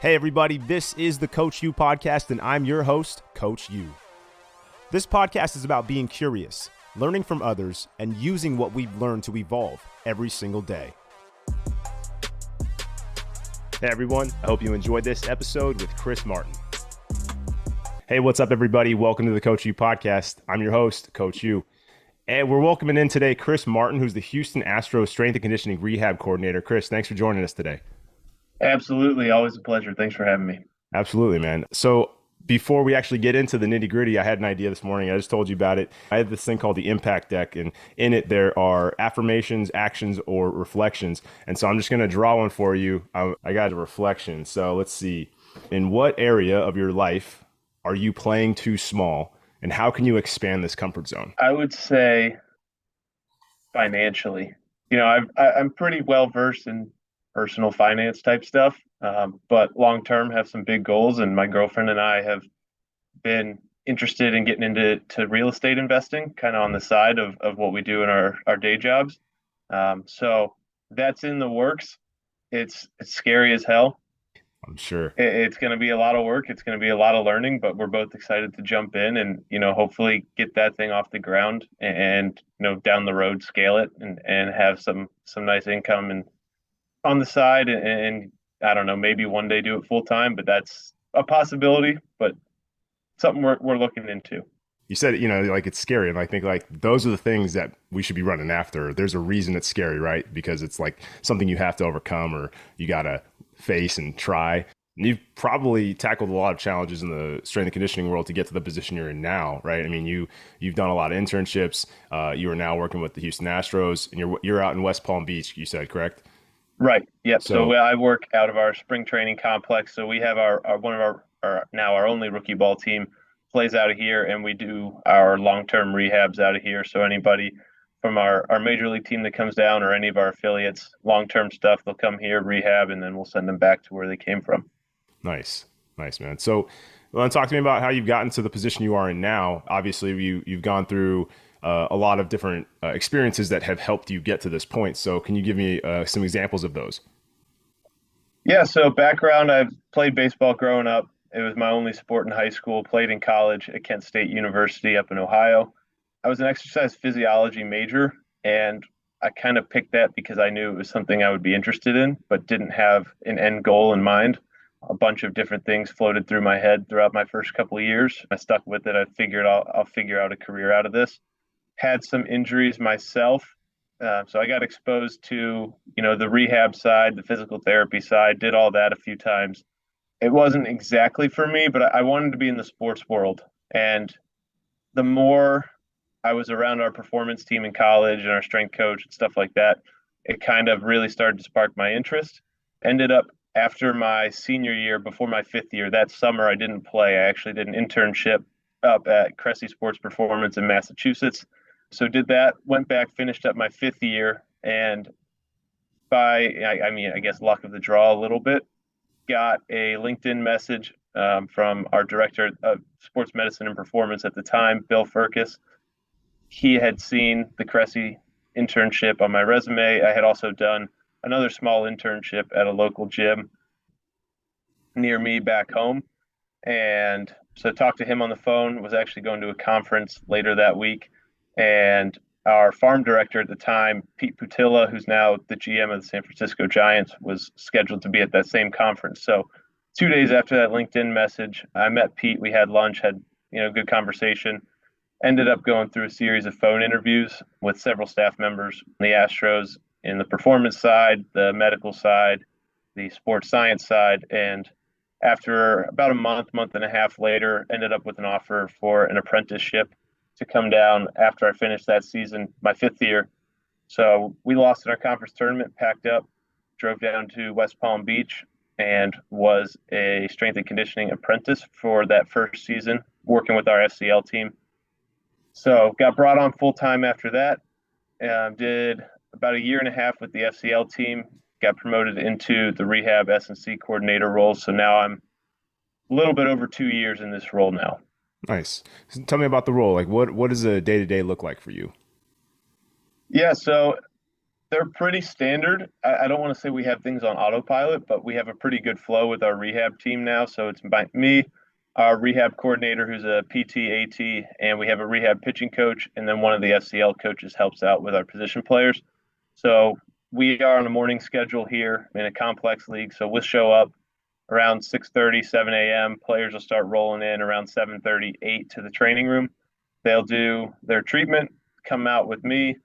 Hey everybody, this is the Coach U podcast and I'm your host, Coach U. This podcast is about being curious, learning from others, and using what we've learned to evolve every single day. Hey everyone, I hope you enjoyed this episode with Chris Martin. Hey, what's up everybody? Welcome to the Coach U podcast. I'm your host, Coach U. And we're welcoming in today Chris Martin, who's the Houston Astros Strength and Conditioning Rehab Coordinator. Chris, thanks for joining us today. Absolutely. Always a pleasure. Thanks for having me. Absolutely, man. So before we actually get into the nitty gritty, I had an idea this morning. I just told you about it. I have this thing called the impact deck, and in it, there are affirmations, actions, or reflections. And so I'm just going to draw one for you. I got a reflection. So let's see. In what area of your life are you playing too small, and how can you expand this comfort zone? I would say financially. I'm pretty well versed in personal finance type stuff, but long term have some big goals. And my girlfriend and I have been interested in getting into real estate investing, kind of on the side of what we do in our day jobs. So that's in the works. It's scary as hell. I'm sure. It's going to be a lot of work. It's going to be a lot of learning, but we're both excited to jump in and, hopefully get that thing off the ground and, down the road, scale it and have some nice income and on the side. And I don't know, maybe one day do it full time, but that's a possibility, but something we're looking into. You said, like it's scary. And I think like those are the things that we should be running after. There's a reason it's scary, right? Because it's like something you have to overcome or you got to face and try. And you've probably tackled a lot of challenges in the strength and conditioning world to get to the position you're in now, right? I mean, you've done a lot of internships. You are now working with the Houston Astros, and you're out in West Palm Beach, you said, correct? Right. Yep. So I work out of our spring training complex. So we have our one of our only rookie ball team plays out of here, and we do our long-term rehabs out of here. So anybody from our major league team that comes down or any of our affiliates, long-term stuff, they'll come here, rehab, and then we'll send them back to where they came from. Nice, man. So talk to me about how you've gotten to the position you are in now. Obviously, you've gone through a lot of different experiences that have helped you get to this point. So can you give me some examples of those? Yeah, so background, I've played baseball growing up. It was my only sport in high school, played in college at Kent State University up in Ohio. I was an exercise physiology major, and I kind of picked that because I knew it was something I would be interested in, but didn't have an end goal in mind. A bunch of different things floated through my head throughout my first couple of years. I stuck with it. I figured I'll figure out a career out of this. Had some injuries myself. So I got exposed to, the rehab side, the physical therapy side, did all that a few times. It wasn't exactly for me, but I wanted to be in the sports world. And the more I was around our performance team in college and our strength coach and stuff like that, it kind of really started to spark my interest. Ended up after my senior year, before my fifth year, that summer I didn't play. I actually did an internship up at Cressy Sports Performance in Massachusetts. So did that, went back, finished up my fifth year, and I guess luck of the draw a little bit, got a LinkedIn message from our director of sports medicine and performance at the time, Bill Furcus. He had seen the Cressy internship on my resume. I had also done another small internship at a local gym near me back home. And so talked to him on the phone, was actually going to a conference later that week. And our farm director at the time, Pete Putilla, who's now the GM of the San Francisco Giants, was scheduled to be at that same conference. So 2 days after that LinkedIn message, I met Pete. We had lunch, had good conversation. Ended up going through a series of phone interviews with several staff members from the Astros in the performance side, the medical side, the sports science side. And after about a month and a half later, ended up with an offer for an apprenticeship to come down after I finished that season, my fifth year. So we lost in our conference tournament, packed up, drove down to West Palm Beach, and was a strength and conditioning apprentice for that first season, working with our FCL team. So got brought on full time after that. Did about a year and a half with the FCL team, got promoted into the rehab S&C coordinator role. So now I'm a little bit over 2 years in this role now. Nice. So tell me about the role. Like what does a day-to-day look like for you? Yeah, so they're pretty standard. I don't want to say we have things on autopilot, but we have a pretty good flow with our rehab team now. So it's me, our rehab coordinator, who's a PT, AT, and we have a rehab pitching coach, and then one of the SCL coaches helps out with our position players. So we are on a morning schedule here in a complex league. So we'll show up around 6:30, 7 a.m. Players will start rolling in around 7:30, 8 to the training room. They'll do their treatment, come out with me.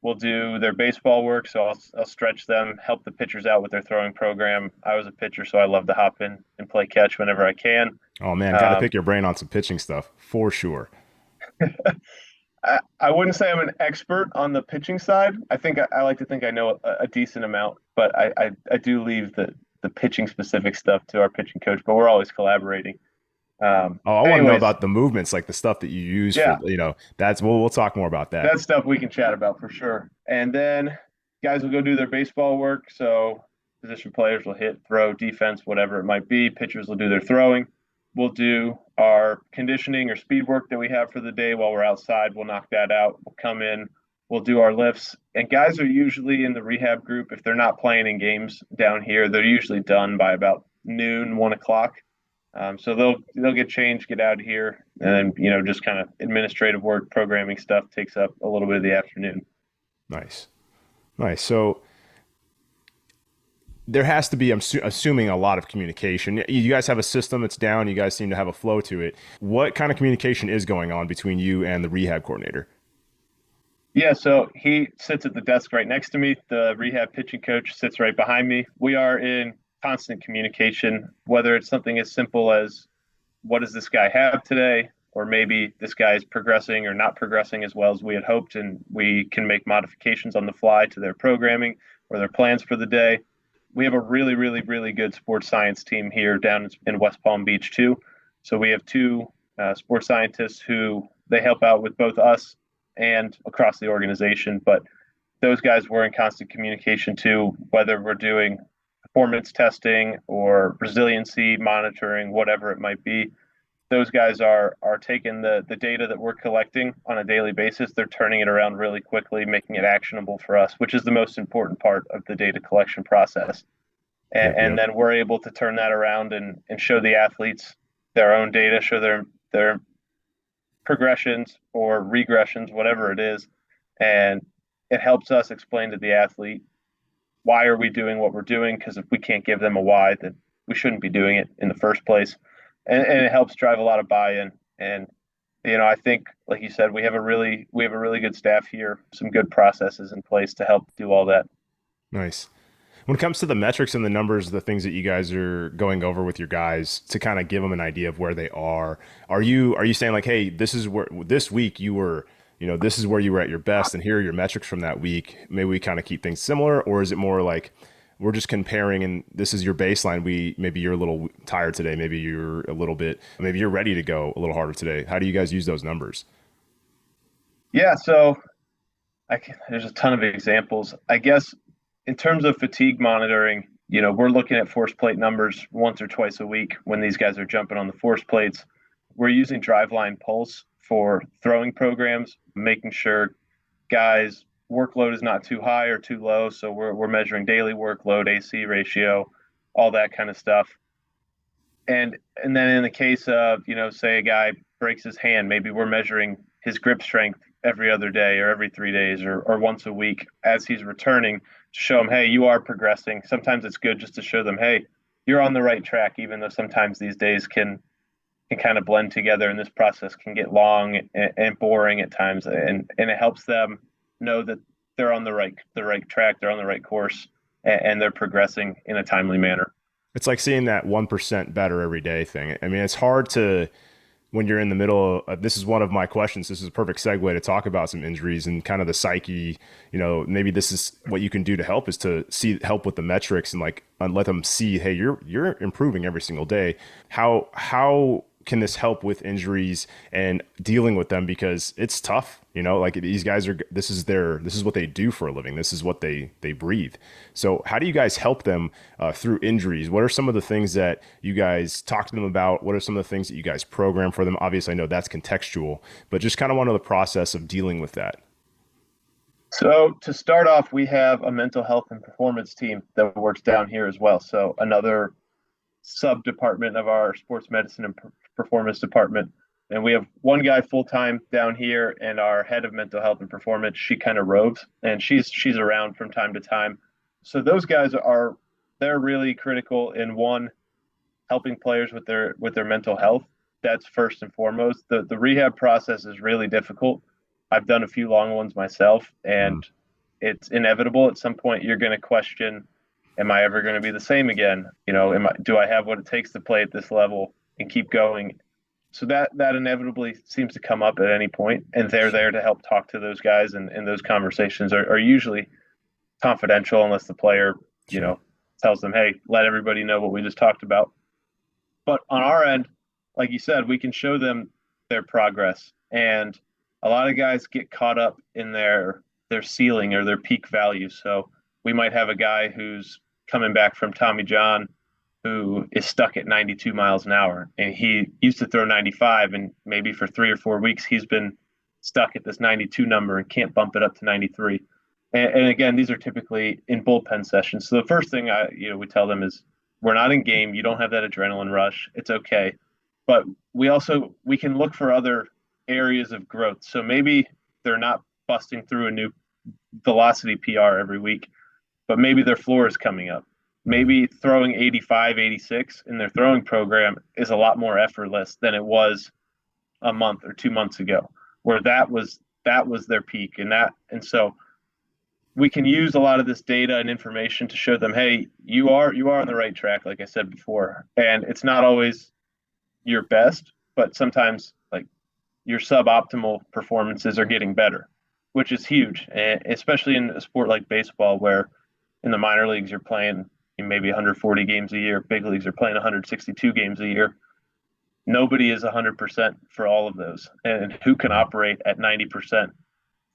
We'll do their baseball work. So I'll stretch them, help the pitchers out with their throwing program. I was a pitcher, so I love to hop in and play catch whenever I can. Oh man, got to pick your brain on some pitching stuff for sure. I wouldn't say I'm an expert on the pitching side. I think I like to think I know a decent amount, but I do leave the pitching specific stuff to our pitching coach, but we're always collaborating. Oh, I want to know Anyways, about the movements, like the stuff that you use yeah, for, that's, we'll talk more about that. that's stuff we can chat about for sure. And then guys will go do their baseball work. So position players will hit, throw, defense, whatever it might be. Pitchers will do their throwing. We'll do our conditioning or speed work that we have for the day while we're outside. We'll knock that out. We'll come in. We'll do our lifts. And guys are usually in the rehab group. If they're not playing in games down here, they're usually done by about noon, 1 o'clock. So they'll get changed, get out of here, and then just kind of administrative work, programming stuff takes up a little bit of the afternoon. Nice, nice. So there has to be, I'm assuming, a lot of communication. You guys have a system, it's down. You guys seem to have a flow to it. What kind of communication is going on between you and the rehab coordinator? Yeah, so he sits at the desk right next to me. The rehab pitching coach sits right behind me. We are in constant communication, whether it's something as simple as what does this guy have today, or maybe this guy is progressing or not progressing as well as we had hoped, and we can make modifications on the fly to their programming or their plans for the day. We have a really, really, really good sports science team here down in West Palm Beach too. So we have two sports scientists who they help out with both us and across the organization. But those guys were in constant communication too, whether we're doing performance testing or resiliency monitoring, whatever it might be. Those guys are taking the data that we're collecting on a daily basis. They're turning it around really quickly, making it actionable for us, which is the most important part of the data collection process. And then we're able to turn that around and show the athletes their own data, show their progressions or regressions, whatever it is. And it helps us explain to the athlete, why are we doing what we're doing? Because if we can't give them a why, then we shouldn't be doing it in the first place. And it helps drive a lot of buy-in. And I think, like you said, we have a really good staff here, some good processes in place to help do all that. Nice. When it comes to the metrics and the numbers, the things that you guys are going over with your guys to kind of give them an idea of where they are you saying like, hey, this is where this week you were, this is where you were at your best, and here are your metrics from that week. Maybe we kind of keep things similar, or is it more like we're just comparing and this is your baseline? Maybe you're a little tired today. Maybe you're ready to go a little harder today. How do you guys use those numbers? Yeah, so there's a ton of examples. I guess in terms of fatigue monitoring, we're looking at force plate numbers once or twice a week when these guys are jumping on the force plates. We're using driveline pulse for throwing programs, making sure guys' workload is not too high or too low. So we're measuring daily workload, AC ratio, all that kind of stuff. And then in the case of, say a guy breaks his hand, maybe we're measuring his grip strength every other day or every 3 days or once a week as he's returning to show him, hey, you are progressing. Sometimes it's good just to show them, hey, you're on the right track, even though sometimes these days can kind of blend together and this process can get long and boring at times. And it helps them know that they're on the right track, they're on the right course, and they're progressing in a timely manner. It's like seeing that 1% better every day thing. I mean, it's hard to, when you're in the middle of, this is one of my questions. This is a perfect segue to talk about some injuries and kind of the psyche. Maybe this is what you can do to help, is to help with the metrics and let them see, hey, you're improving every single day. How can this help with injuries and dealing with them? Because it's tough, like these guys this is what they do for a living. This is what they breathe. So how do you guys help them through injuries? What are some of the things that you guys talk to them about? What are some of the things that you guys program for them? Obviously I know that's contextual, but just kind of want to know the process of dealing with that. So to start off, we have a mental health and performance team that works down here as well. So another sub department of our sports medicine and performance department. And we have one guy full time down here, and our head of mental health and performance. She kind of roves, and she's around from time to time. So those guys are they're really critical in one helping players with their mental health. That's first and foremost. The rehab process is really difficult. I've done a few long ones myself, Mm, and it's inevitable. At some point, you're going to question, am I ever going to be the same again? Do I have what it takes to play at this level and keep going? So that inevitably seems to come up at any point, and they're sure, there to help talk to those guys, and those conversations are usually confidential unless the player, you sure. know, tells them, hey, let everybody know what we just talked about. But on our end, like you said, we can show them their progress. And a lot of guys get caught up in their ceiling or their peak value. So we might have a guy who's coming back from Tommy John who is stuck at 92 miles an hour, and he used to throw 95, and maybe for 3 or 4 weeks he's been stuck at this 92 number and can't bump it up to 93. And again, these are typically in bullpen sessions. So the first thing we tell them is, we're not in game. You don't have that adrenaline rush. It's okay. But we can look for other areas of growth. So maybe they're not busting through a new velocity PR every week, but maybe their floor is coming up. Mhm. Maybe throwing 85, 86 in their throwing program is a lot more effortless than it was a month or 2 months ago, where that was their peak. And so we can use a lot of this data and information to show them, hey, you are on the right track, like I said before. And it's not always your best, but sometimes like your suboptimal performances are getting better, which is huge, and especially in a sport like baseball, where in the minor leagues you're playing maybe 140 games a year, big leagues are playing 162 games a year. Nobody is 100% for all of those, and who can Right. operate at 90%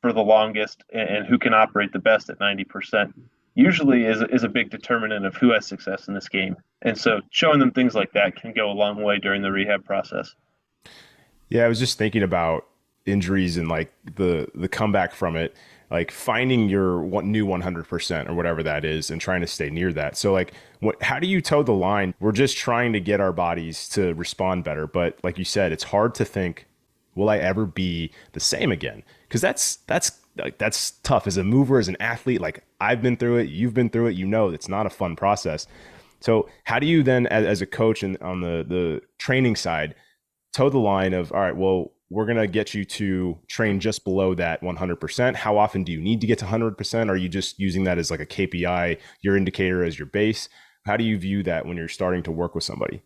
for the longest, and who can operate the best at 90% usually is a big determinant of who has success in this game. And so showing them things like that can go a long way during the rehab process. Yeah, I was just thinking about injuries and like the comeback from it, like finding your new 100% or whatever that is and trying to stay near that. So like how do you toe the line? We're just trying to get our bodies to respond better, but like you said, it's hard to think, will I ever be the same again? Because that's tough as a mover, as an athlete. Like I've been through it, you've been through it, it's not a fun process. So how do you then, as a coach and on the training side, toe the line of, all right, well, we're going to get you to train just below that 100%. How often do you need to get to 100%? Are you just using that as like a KPI, your indicator as your base? How do you view that when you're starting to work with somebody?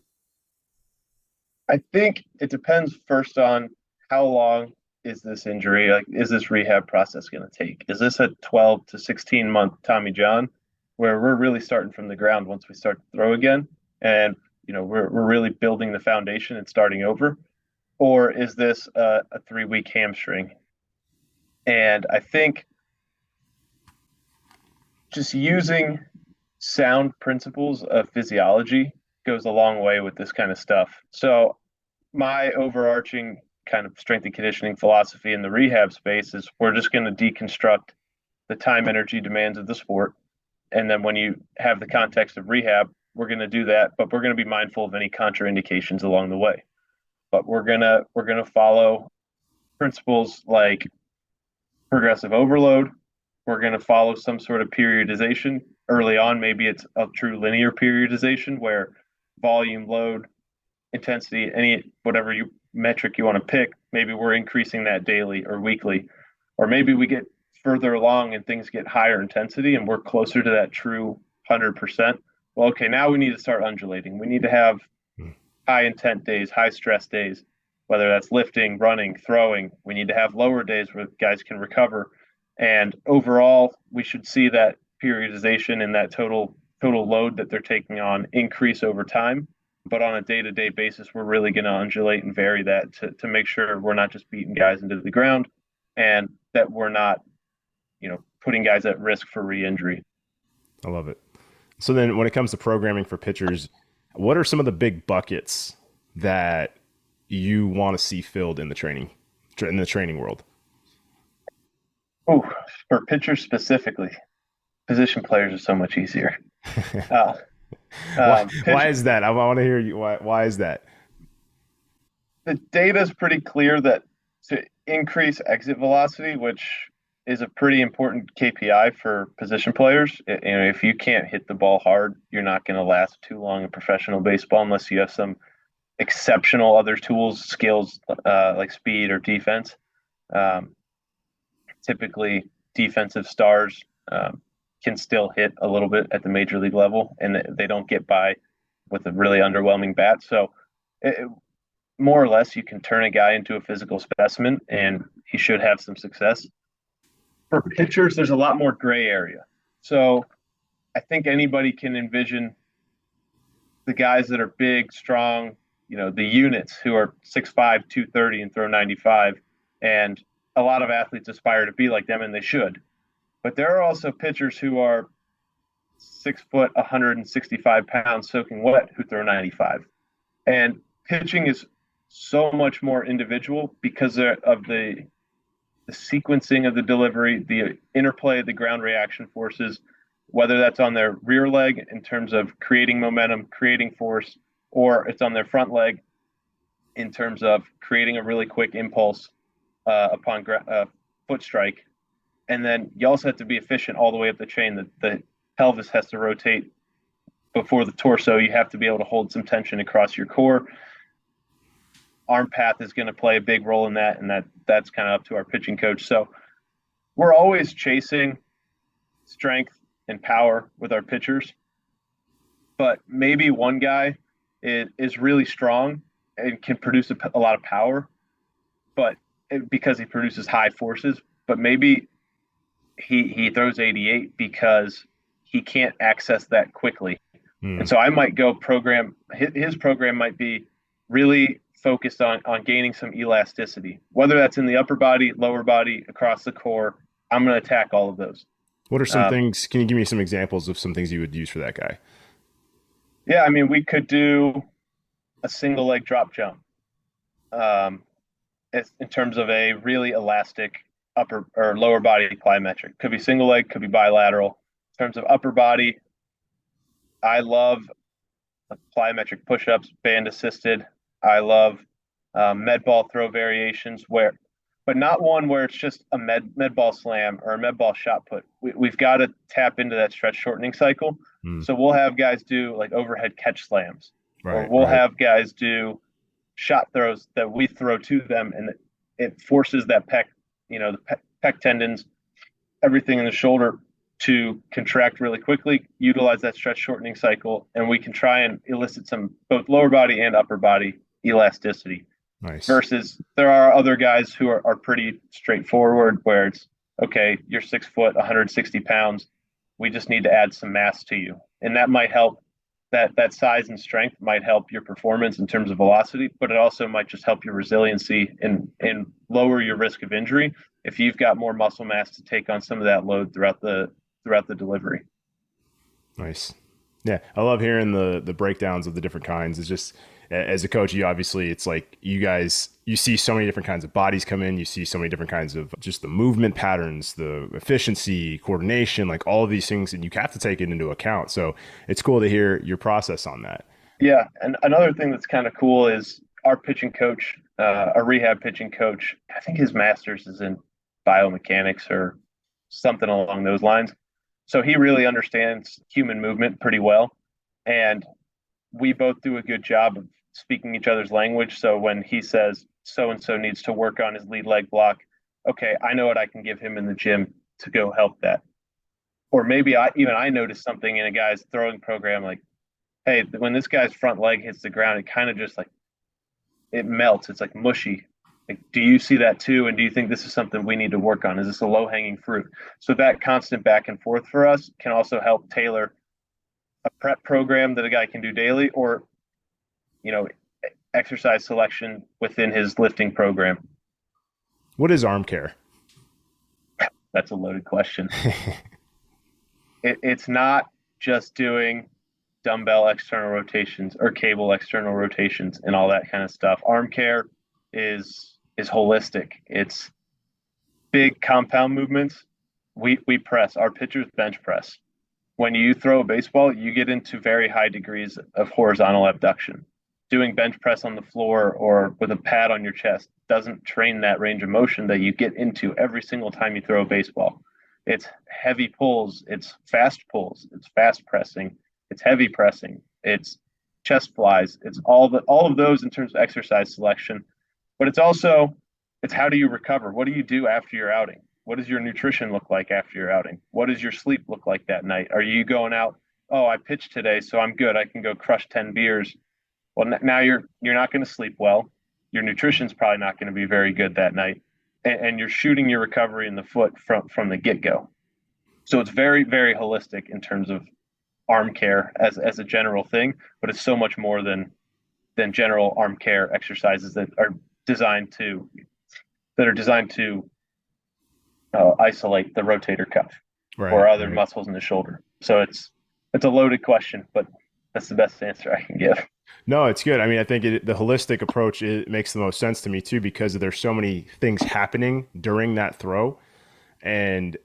I think it depends first on how long is this injury, like is this rehab process going to take? Is this a 12 to 16-month Tommy John where we're really starting from the ground once we start to throw again, and we're really building the foundation and starting over? Or is this a 3 week hamstring? And I think just using sound principles of physiology goes a long way with this kind of stuff. So my overarching kind of strength and conditioning philosophy in the rehab space is, we're just going to deconstruct the time energy demands of the sport. And then when you have the context of rehab, we're going to do that, but we're going to be mindful of any contraindications along the way. But we're going to follow principles like progressive overload. We're going to follow some sort of periodization early on. Maybe it's a true linear periodization where volume, load, intensity, any whatever you metric you want to pick, maybe we're increasing that daily or weekly. Or maybe we get further along and things get higher intensity and we're closer to that true 100%. Well, okay, now we need to start undulating. We need to have high intent days, high stress days, whether that's lifting, running, throwing. We need to have lower days where guys can recover. And overall, we should see that periodization and that total load that they're taking on increase over time. But on a day-to-day basis, we're really going to undulate and vary that to make sure we're not just beating guys into the ground, and that we're not, putting guys at risk for re-injury. I love it. So then when it comes to programming for pitchers, what are some of the big buckets that you want to see filled in the training world? Oh, for pitchers specifically, position players are so much easier. Uh, Why pitch is that? I want to hear you. Why is that? The data is pretty clear that to increase exit velocity, which is a pretty important KPI for position players, if you can't hit the ball hard, you're not going to last too long in professional baseball unless you have some exceptional other tools, skills like speed or defense. Um, Typically, defensive stars can still hit a little bit at the major league level, and they don't get by with a really underwhelming bat. So, it, more or less, you can turn a guy into a physical specimen, and he should have some success. For pitchers, there's a lot more gray area. So, I think anybody can envision the guys that are big, strong, the units who are 6'5", 230 and throw 95. And a lot of athletes aspire to be like them, and they should. But there are also pitchers who are 6 foot, 165 pounds, soaking wet, who throw 95. And pitching is so much more individual because of the sequencing of the delivery, the interplay of the ground reaction forces, whether that's on their rear leg in terms of creating momentum, creating force, or it's on their front leg in terms of creating a really quick impulse upon foot strike. And then you also have to be efficient all the way up the chain. The pelvis has to rotate before the torso. You have to be able to hold some tension across your core. Arm path is going to play a big role in that, and that's kind of up to our pitching coach. So we're always chasing strength and power with our pitchers, but maybe one guy is really strong and can produce a lot of power, but because he produces high forces, but maybe he throws 88 because he can't access that quickly. Hmm. And so I might go program, his program might be really focused on gaining some elasticity, whether that's in the upper body, lower body, across the core. I'm going to attack all of those. What are some things? Can you give me some examples of some things you would use for that guy? Yeah, I mean, we could do a single leg drop jump um, in terms of a really elastic upper or lower body plyometric. Could be single leg, could be bilateral. In terms of upper body, I love plyometric push-ups, band assisted. I love med ball throw variations but not one where it's just a med ball slam or a med ball shot put. We've got to tap into that stretch shortening cycle. Hmm. So we'll have guys do like overhead catch slams, or Right, we'll right. have guys do shot throws that we throw to them, and it forces that pec, the pec tendons, everything in the shoulder to contract really quickly, utilize that stretch shortening cycle, and we can try and elicit some both lower body and upper body elasticity. Nice. Versus there are other guys who are pretty straightforward where it's okay, you're 6 foot, 160 pounds. We just need to add some mass to you. And that might help that size and strength might help your performance in terms of velocity, but it also might just help your resiliency and lower your risk of injury if you've got more muscle mass to take on some of that load throughout the delivery. Nice. Yeah, I love hearing the breakdowns of the different kinds. It's just as a coach, you obviously it's like you guys you see so many different kinds of bodies come in. You see so many different kinds of just the movement patterns, the efficiency, coordination, like all of these things, and you have to take it into account. So it's cool to hear your process on that. Yeah, and another thing that's kind of cool is our pitching coach, our rehab pitching coach. I think his master's is in biomechanics or something along those lines. So he really understands human movement pretty well, and we both do a good job of speaking each other's language. So when he says so and so needs to work on his lead leg block, okay, I know what I can give him in the gym to go help that. Or maybe I notice something in a guy's throwing program, like, hey, when this guy's front leg hits the ground, it kind of just like it melts. It's like mushy. Like, do you see that too? And do you think this is something we need to work on? Is this a low hanging fruit? So that constant back and forth for us can also help tailor a prep program that a guy can do daily, or you know, exercise selection within his lifting program. What is arm care? That's a loaded question. It's not just doing dumbbell external rotations or cable external rotations and all that kind of stuff. Arm care is holistic. It's big compound movements, we press. Our pitchers bench press. When you throw a baseball, you get into very high degrees of horizontal abduction. Doing bench press on the floor or with a pad on your chest doesn't train that range of motion that you get into every single time you throw a baseball. It's heavy pulls, it's fast pulls, it's fast pressing, it's heavy pressing, it's chest flies, it's all of those in terms of exercise selection. But it's how do you recover? What do you do after your outing? What does your nutrition look like after your outing? What does your sleep look like that night? Are you going out, oh, I pitched today, so I'm good. I can go crush 10 beers. Well, now you're not going to sleep well. Your nutrition's probably not going to be very good that night, and you're shooting your recovery in the foot from the get go. So it's very very holistic in terms of arm care as a general thing, but it's so much more than general arm care exercises designed to that are designed to isolate the rotator cuff Right, or other right. muscles in the shoulder. So it's a loaded question, but that's the best answer I can give. No, it's good. I mean, I think the holistic approach, it makes the most sense to me too, because there's so many things happening during that throw and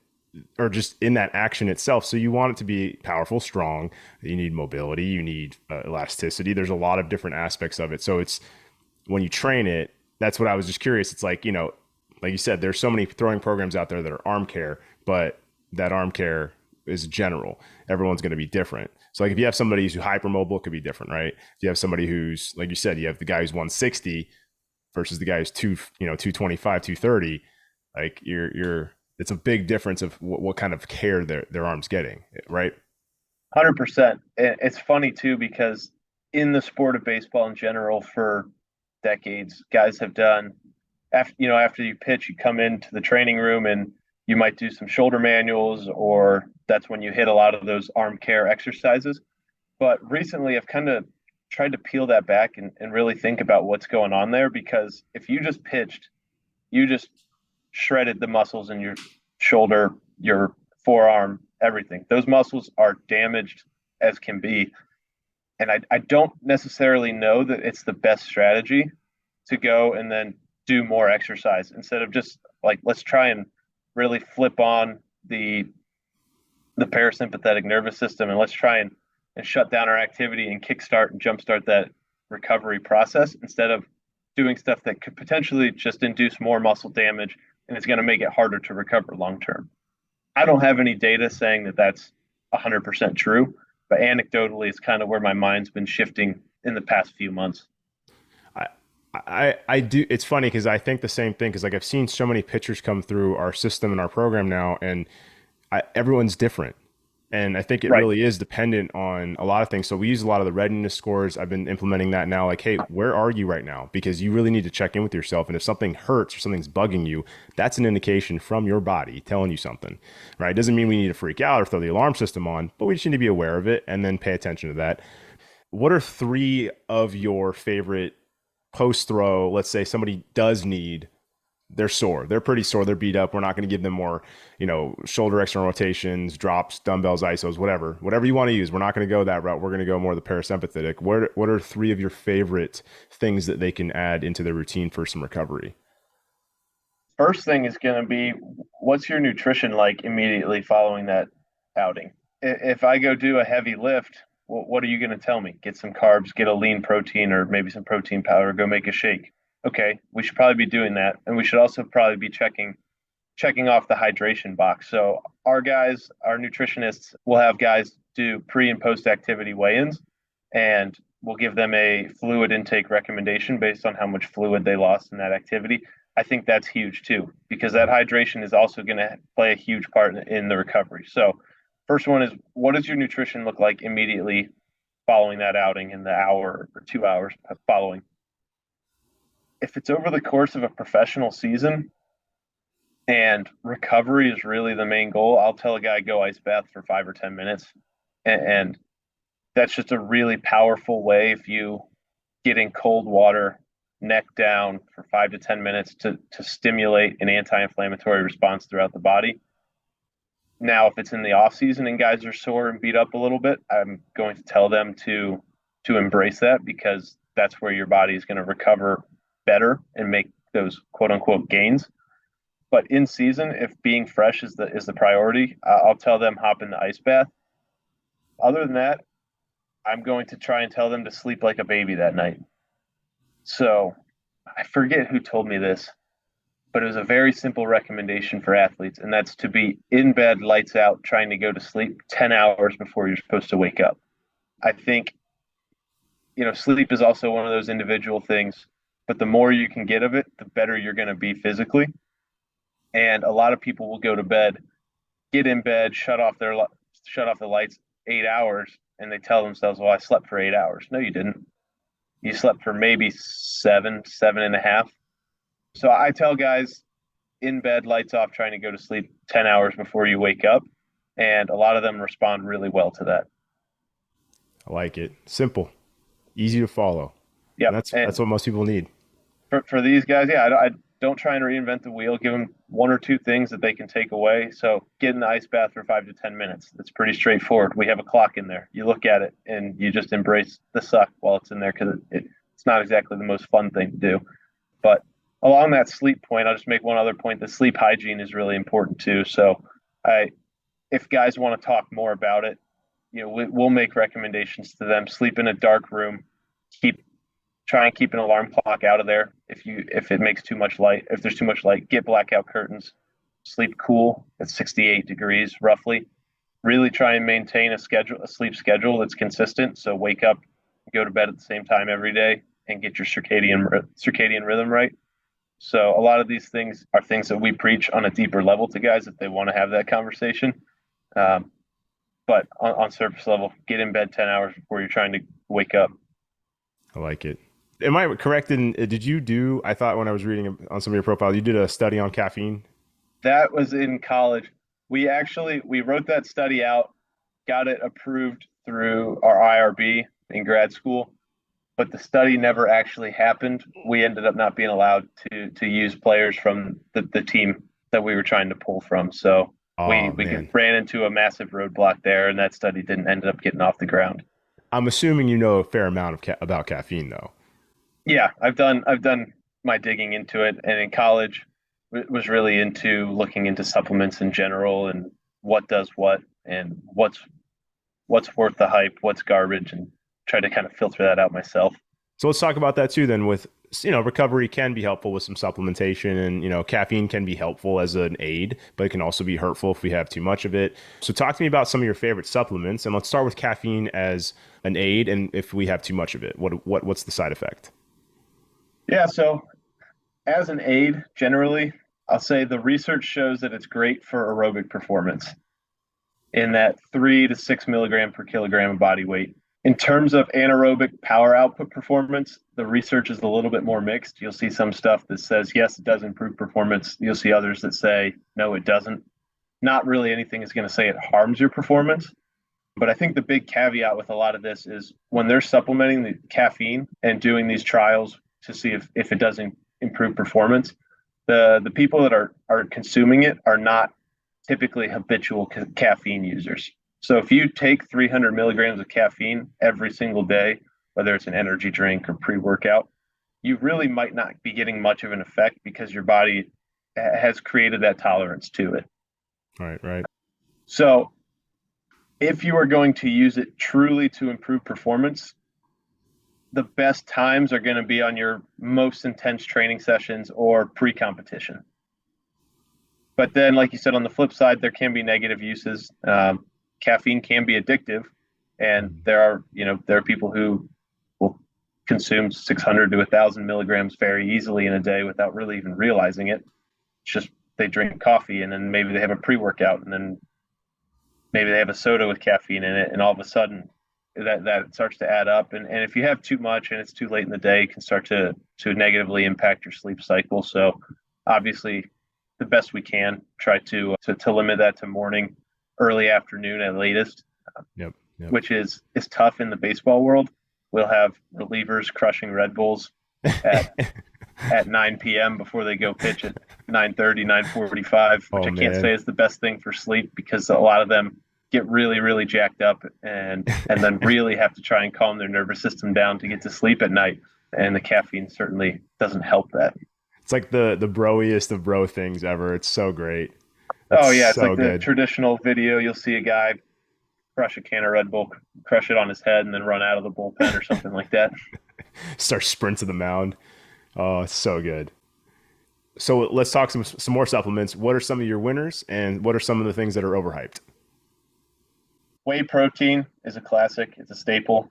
or just in that action itself. So you want it to be powerful, strong. You need mobility, you need elasticity. There's a lot of different aspects of it. So it's when you train it, that's what I was just curious. It's like, like you said, there's so many throwing programs out there that are arm care, but that arm care is general. Everyone's going to be different. So like if you have somebody who's hypermobile, it could be different, right? If you have somebody who's, like you said, you have the guy who's 160 versus the guy who's 225, 230, like it's a big difference of what kind of care their arm's getting, right? 100%. It's funny too because in the sport of baseball in general, for decades, guys have done after you pitch, you come into the training room and you might do some shoulder manuals, or that's when you hit a lot of those arm care exercises. But recently, I've kind of tried to peel that back and really think about what's going on there, because if you just pitched, you just shredded the muscles in your shoulder, your forearm, everything. Those muscles are damaged as can be. And I don't necessarily know that it's the best strategy to go and then do more exercise instead of just like, let's try and really flip on the parasympathetic nervous system, and let's try and shut down our activity and kickstart and jumpstart that recovery process instead of doing stuff that could potentially just induce more muscle damage and it's going to make it harder to recover long term. I don't have any data saying that that's 100% true, but anecdotally, it's kind of where my mind's been shifting in the past few months. I do. It's funny because I think the same thing because like I've seen so many pitchers come through our system and our program now, and everyone's different. And I think it Right. really is dependent on a lot of things. So we use a lot of the readiness scores. I've been implementing that now. Like, hey, where are you right now? Because you really need to check in with yourself. And if something hurts or something's bugging you, that's an indication from your body telling you something, right? It doesn't mean we need to freak out or throw the alarm system on, but we just need to be aware of it and then pay attention to that. What are three of your favorite post throw? Let's say somebody does need, they're sore, they're pretty sore, they're beat up. We're not going to give them more, shoulder external rotations, drops, dumbbells, isos, whatever you want to use. We're not going to go that route. We're going to go more the parasympathetic. What are three of your favorite things that they can add into their routine for some recovery? First thing is going to be, what's your nutrition like immediately following that outing? If I go do a heavy lift, what are you going to tell me? Get some carbs, get a lean protein or maybe some protein powder, go make a shake. Okay, we should probably be doing that. And we should also probably be checking off the hydration box. So our nutritionists will have guys do pre and post activity weigh-ins, and we'll give them a fluid intake recommendation based on how much fluid they lost in that activity. I think that's huge too, because that hydration is also going to play a huge part in the recovery. So first one is, what does your nutrition look like immediately following that outing in the hour or 2 hours following? If it's over the course of a professional season, and recovery is really the main goal, I'll tell a guy go ice bath for 5 or 10 minutes. And that's just a really powerful way if you get in cold water, neck down for 5 to 10 minutes to stimulate an anti-inflammatory response throughout the body. Now, if it's in the off season and guys are sore and beat up a little bit, I'm going to tell them to embrace that, because that's where your body is going to recover better and make those quote unquote gains. But in season, if being fresh is the priority, I'll tell them hop in the ice bath. Other than that, I'm going to try and tell them to sleep like a baby that night. So I forget who told me this, but it was a very simple recommendation for athletes, and that's to be in bed, lights out, trying to go to sleep 10 hours before you're supposed to wake up. I think, sleep is also one of those individual things, but the more you can get of it, the better you're going to be physically. And a lot of people will go to bed, get in bed, shut off the lights 8 hours, and they tell themselves, "Well, I slept for 8 hours." No, you didn't. You slept for maybe seven, 7.5. So I tell guys in bed, lights off, trying to go to sleep 10 hours before you wake up. And a lot of them respond really well to that. I like it. Simple, easy to follow. Yep. And that's And that's what most people need. for these guys, yeah, I don't try and reinvent the wheel. Give them one or two things that they can take away. So get in the ice bath for 5 to 10 minutes. It's pretty straightforward. We have a clock in there. You look at it and you just embrace the suck while it's in there, because it's not exactly the most fun thing to do. But along that sleep point, I'll just make one other point. The sleep hygiene is really important too. So if guys want to talk more about it, we'll make recommendations to them. Sleep in a dark room. Try and keep an alarm clock out of there. If it makes too much light, if there's too much light, get blackout curtains. Sleep cool at 68 degrees roughly. Really try and maintain a sleep schedule that's consistent. So wake up, go to bed at the same time every day, and get your circadian rhythm right. So a lot of these things are things that we preach on a deeper level to guys if they want to have that conversation. But on surface level, get in bed 10 hours before you're trying to wake up. I like it. Am I correct in, did you do, I thought when I was reading on some of your profile, you did a study on caffeine? That was in college. We wrote that study out, got it approved through our IRB in grad school, but the study never actually happened. We ended up not being allowed to use players from the team that we were trying to pull from. So Oh, we man. ran into a massive roadblock there, and that study didn't end up getting off the ground. I'm assuming you know a fair amount about caffeine, though. Yeah, I've done my digging into it, and in college was really into looking into supplements in general and what does what and what's worth the hype, what's garbage, and try to kind of filter that out myself. So let's talk about that too then. With, recovery can be helpful with some supplementation, and caffeine can be helpful as an aid, but it can also be hurtful if we have too much of it. So talk to me about some of your favorite supplements, and let's start with caffeine as an aid, and if we have too much of it, what's the side effect? Yeah, so as an aid, generally, I'll say the research shows that it's great for aerobic performance in that 3 to 6 milligram per kilogram of body weight. In terms of anaerobic power output performance, the research is a little bit more mixed. You'll see some stuff that says, yes, it does improve performance. You'll see others that say, no, it doesn't. Not really anything is going to say it harms your performance. But I think the big caveat with a lot of this is when they're supplementing the caffeine and doing these trials to see if it doesn't improve performance, the people that are consuming it are not typically habitual caffeine users. So if you take 300 milligrams of caffeine every single day, whether it's an energy drink or pre-workout, you really might not be getting much of an effect because your body has created that tolerance to it. Right. So if you are going to use it truly to improve performance, the best times are going to be on your most intense training sessions or pre-competition. But then, like you said, on the flip side, there can be negative uses. Caffeine can be addictive, and there are people who will consume 600 to 1,000 milligrams very easily in a day without really even realizing it. It's just they drink coffee, and then maybe they have a pre-workout, and then maybe they have a soda with caffeine in it, and all of a sudden that starts to add up. And if you have too much and it's too late in the day, it can start to negatively impact your sleep cycle. So obviously, the best we can try to limit that to morning, early afternoon at latest. Yep. Which is tough in the baseball world. We'll have relievers crushing Red Bulls at 9 p.m. before they go pitch at 9:30, 9:45, which I can't say is the best thing for sleep, because a lot of them get really, really jacked up and then really have to try and calm their nervous system down to get to sleep at night. And the caffeine certainly doesn't help that. It's like the broiest of bro things ever. It's so great. It's Oh yeah, it's so like the good. traditional video. You'll see a guy crush a can of Red Bull, crush it on his head, and then run out of the bullpen or something like that. Start sprint to the mound. Oh, it's so good. So let's talk some more supplements. What are some of your winners, and what are some of the things that are overhyped? Whey protein is a classic. It's a staple.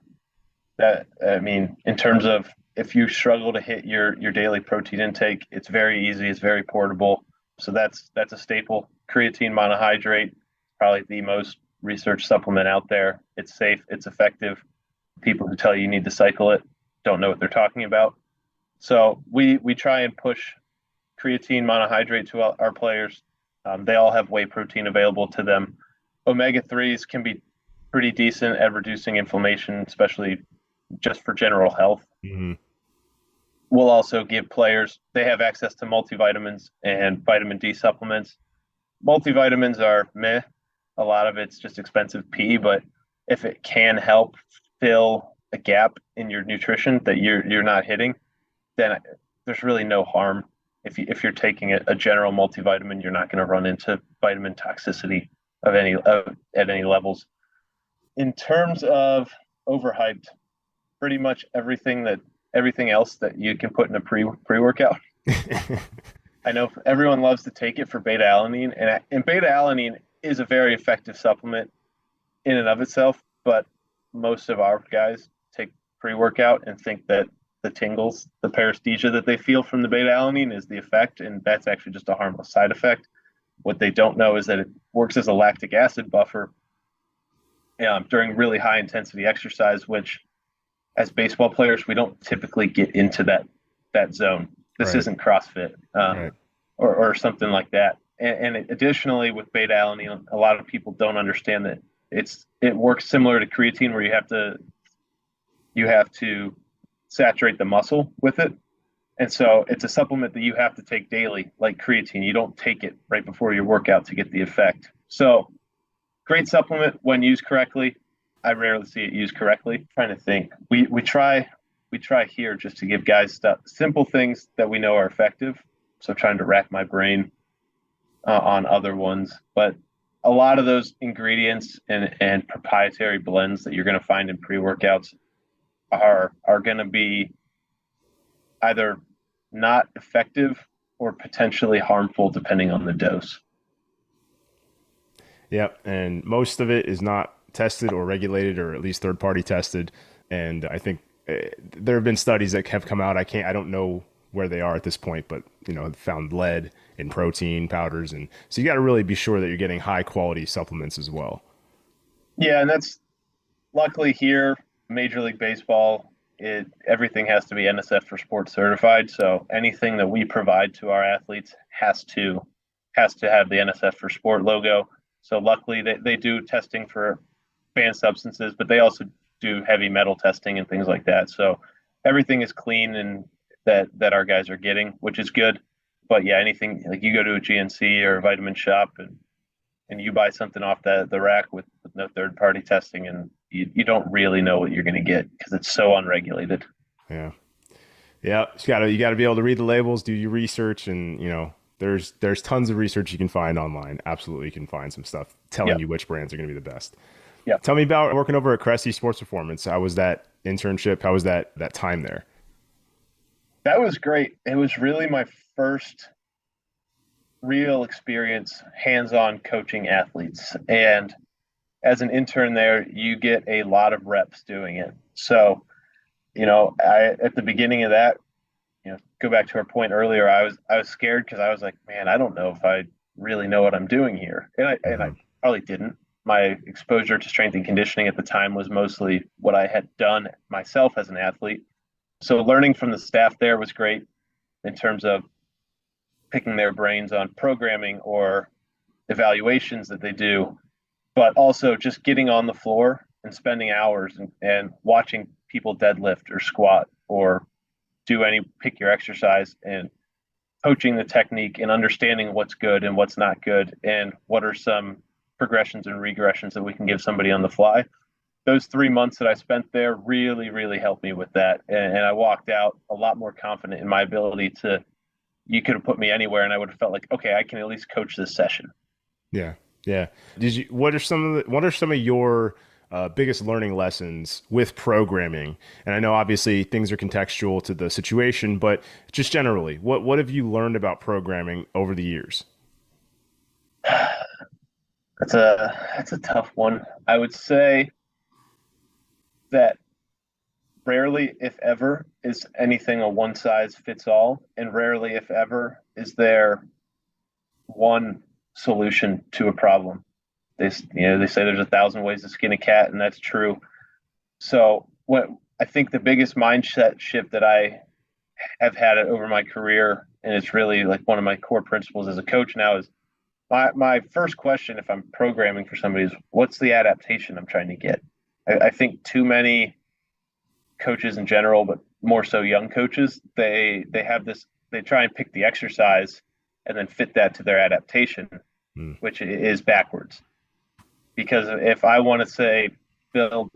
That I mean, in terms of if you struggle to hit your daily protein intake, it's very easy. It's very portable. So that's a staple. Creatine monohydrate, probably the most research supplement out there. It's safe. It's effective. People who tell you need to cycle it don't know what they're talking about. So we try and push creatine monohydrate to our players. They all have whey protein available to them. Omega 3s can be pretty decent at reducing inflammation, especially just for general health. Hmm. We'll also give players, they have access to multivitamins and vitamin D supplements. Multivitamins are meh. A lot of it's just expensive pee, but if it can help fill a gap in your nutrition that you're not hitting, then there's really no harm. If you're taking a general multivitamin, you're not going to run into vitamin toxicity at any levels. In terms of overhyped, pretty much everything else that you can put in a pre workout. I know everyone loves to take it for beta alanine, and beta alanine is a very effective supplement in and of itself. But most of our guys take pre workout and think that the tingles, the paresthesia that they feel from the beta alanine is the effect, and that's actually just a harmless side effect. What they don't know is that it works as a lactic acid buffer during really high intensity exercise, which as baseball players, we don't typically get into that zone. This Right. isn't CrossFit Right. or something like that. And additionally, with beta alanine, a lot of people don't understand that it works similar to creatine, where you have to saturate the muscle with it, and so it's a supplement that you have to take daily, like creatine. You don't take it right before your workout to get the effect. So great supplement when used correctly. I rarely see it used correctly. I'm trying to think, we try here just to give guys simple things that we know are effective. So trying to rack my brain on other ones, but a lot of those ingredients and proprietary blends that you're going to find in pre-workouts are going to be either not effective or potentially harmful depending on the dose. Yep. And most of it is not tested or regulated, or at least third party tested. And I think there have been studies that have come out. I don't know where they are at this point, but found lead in protein powders, and so you got to really be sure that you're getting high quality supplements as well. Yeah, and that's luckily here, Major League Baseball, everything has to be NSF for Sports certified. So anything that we provide to our athletes has to have the NSF for Sport logo. So luckily they do testing for banned substances, but they also do heavy metal testing and things like that. So everything is clean and that our guys are getting, which is good. But yeah, anything like you go to a GNC or a vitamin shop and you buy something off the rack with no third party testing, and you don't really know what you're going to get because it's so unregulated. Yeah. Yeah. You gotta be able to read the labels, do your research, and there's tons of research you can find online. Absolutely, you can find some stuff telling Yeah, you which brands are going to be the best. yeah, Tell me about working over at Cressy Sports Performance. How was that internship? How was that time there? that was great. It was really my first real experience hands-on coaching athletes, and as an intern there, you get a lot of reps doing it. So I at the beginning of that, go back to our point earlier, I was scared because I was like, man, I don't know if I really know what I'm doing here, and I Hmm. probably didn't. My exposure to strength and conditioning at the time was mostly what I had done myself as an athlete. So learning from the staff there was great in terms of picking their brains on programming or evaluations that they do, but also just getting on the floor and spending hours and watching people deadlift or squat or do any pick your exercise and coaching the technique and understanding what's good and what's not good and what are some progressions and regressions that we can give somebody on the fly. Those 3 months that I spent there really, really helped me with that. And I walked out a lot more confident in my ability to you could have put me anywhere and I would have felt like, okay, I can at least coach this session. Yeah. Yeah. What are some of your biggest learning lessons with programming? And I know obviously things are contextual to the situation, but just generally, what have you learned about programming over the years? That's a tough one. I would say that rarely, if ever, is anything a one size fits all, and rarely, if ever, is there one solution to a problem. They say there's 1,000 ways to skin a cat, and that's true. So what I think the biggest mindset shift that I have had it over my career, and it's really like one of my core principles as a coach now, is my first question if I'm programming for somebody is what's the adaptation I'm trying to get? I think too many coaches in general, but more so young coaches, they have this, they try and pick the exercise and then fit that to their adaptation, Hmm. which is backwards. Because if I want to say build,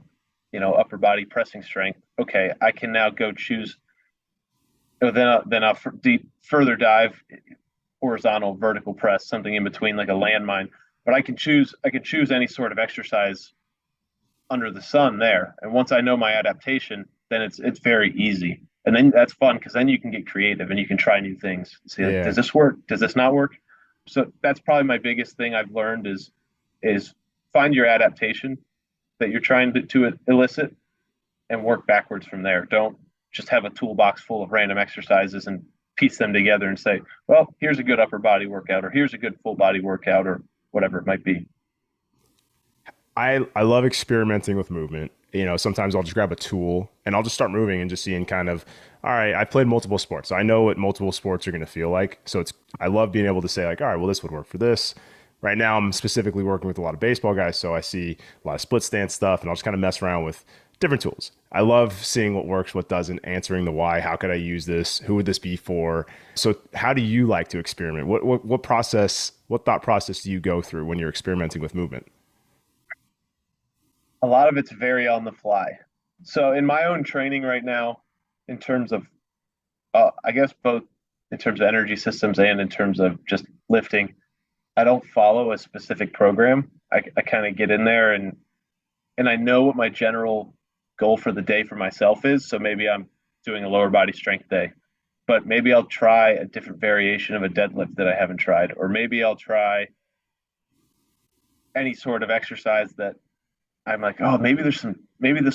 upper body pressing strength, okay, I can now go choose. Then I'll further dive horizontal, vertical press, something in between like a landmine. But I can choose any sort of exercise under the sun there. And once I know my adaptation, then it's very easy. And then that's fun because then you can get creative and you can try new things. See, like, Yeah. does this work? Does this not work? So that's probably my biggest thing I've learned is find your adaptation that you're trying to elicit and work backwards from there. Don't just have a toolbox full of random exercises and piece them together and say, well, here's a good upper body workout, or here's a good full body workout, or whatever it might be. I love experimenting with movement. You know, sometimes I'll just grab a tool and I'll just start moving and just seeing kind of, all right, I played multiple sports. So I know what multiple sports are going to feel like. So I love being able to say like, all right, well, this would work for this. Right now, I'm specifically working with a lot of baseball guys. So I see a lot of split stance stuff and I'll just kind of mess around with different tools. I love seeing what works, what doesn't, answering the why. How could I use this? Who would this be for? So how do you like to experiment? What thought process do you go through when you're experimenting with movement? A lot of it's very on the fly. So in my own training right now, in terms of, I guess both in terms of energy systems and in terms of just lifting, I don't follow a specific program. I kind of get in there and I know what my general goal for the day for myself is. So maybe I'm doing a lower body strength day, but maybe I'll try a different variation of a deadlift that I haven't tried, or maybe I'll try any sort of exercise that I'm like, oh, maybe this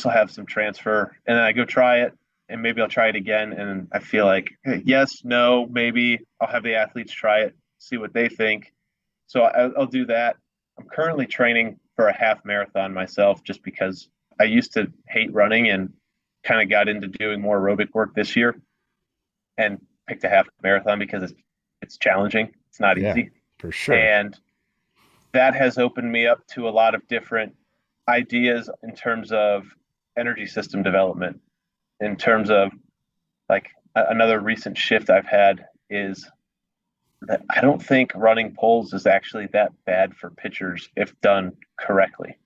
will have some transfer. And then I go try it and maybe I'll try it again. And I feel like, hey, yes, no, maybe I'll have the athletes try it, see what they think. So I'll do that. I'm currently training for a half marathon myself just because I used to hate running and kind of got into doing more aerobic work this year and picked a half marathon because it's challenging. It's not Yeah, easy. for sure. And that has opened me up to a lot of different ideas in terms of energy system development, in terms of like another recent shift I've had is that I don't think running poles is actually that bad for pitchers if done correctly.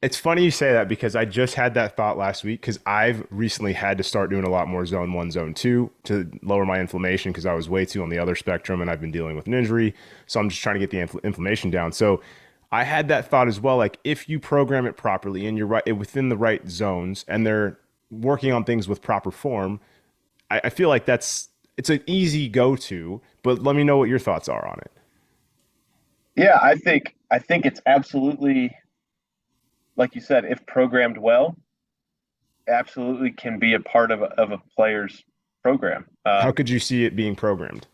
It's funny you say that because I just had that thought last week because I've recently had to start doing a lot more zone one, zone two to lower my inflammation because I was way too on the other spectrum and I've been dealing with an injury. So I'm just trying to get the inflammation down. So I had that thought as well. Like if you program it properly and you're right within the right zones and they're working on things with proper form, I feel like it's an easy go to, but let me know what your thoughts are on it. Yeah, I think it's absolutely like you said, if programmed well, absolutely can be a part of a player's program. How could you see it being programmed?